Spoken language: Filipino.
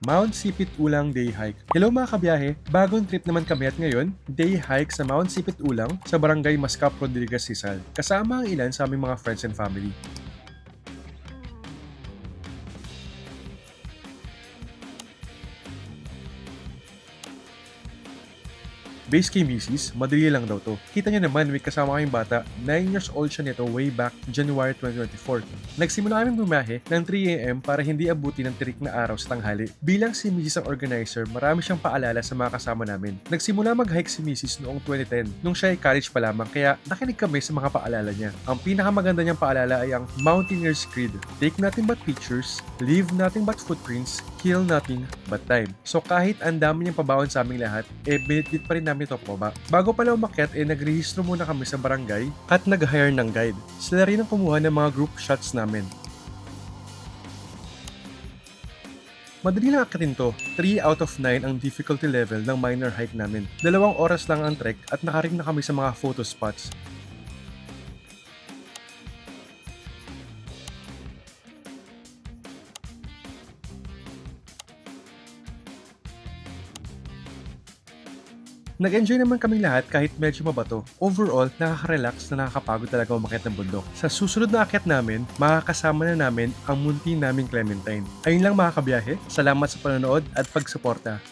Mount Sipit Ulang Day Hike. Hello mga kabiyahe, bagong trip naman kami at ngayon, day hike sa Mount Sipit Ulang sa Barangay Mascap Rodriguez, Rizal. Kasama ang ilan sa aming mga friends and family. Base kay Mrs., madali lang daw to. Kita niyo naman, may kasama kaming bata. 9 years old siya nito way back January 2024. Nagsimula kaming bumahe ng 3 AM para hindi abuti ng tirik na araw sa tanghali. Bilang si Mrs. ang organizer, marami siyang paalala sa mga kasama namin. Nagsimula mag-hike si Mrs. noong 2010, nung siya ay college pa lamang, kaya nakinig kami sa mga paalala niya. Ang pinakamaganda niyang paalala ay ang Mountaineer's Creed. Take nothing but pictures, leave nothing but footprints, kill nothing but time. So kahit ang dami niyang pabaon sa aming lahat, binitbit pa rin namin ito po ba? Bago pala umakyat, nagrehistro muna kami sa barangay at nag-hire ng guide. Sila rin ang kumuha ng mga group shots namin. Madali lang akitin to. 3 out of 9 ang difficulty level ng minor hike namin. 2 oras lang ang trek at nakaring na kami sa mga photo spots. Nag-enjoy naman kaming lahat kahit medyo mabato. Overall, nakaka-relax na nakakapagod talaga umakyat ng bundok. Sa susunod na akyat namin, makakasama na namin ang munti naming Clementine. Ayun lang mga kabiyahe, salamat sa panonood at pagsuporta.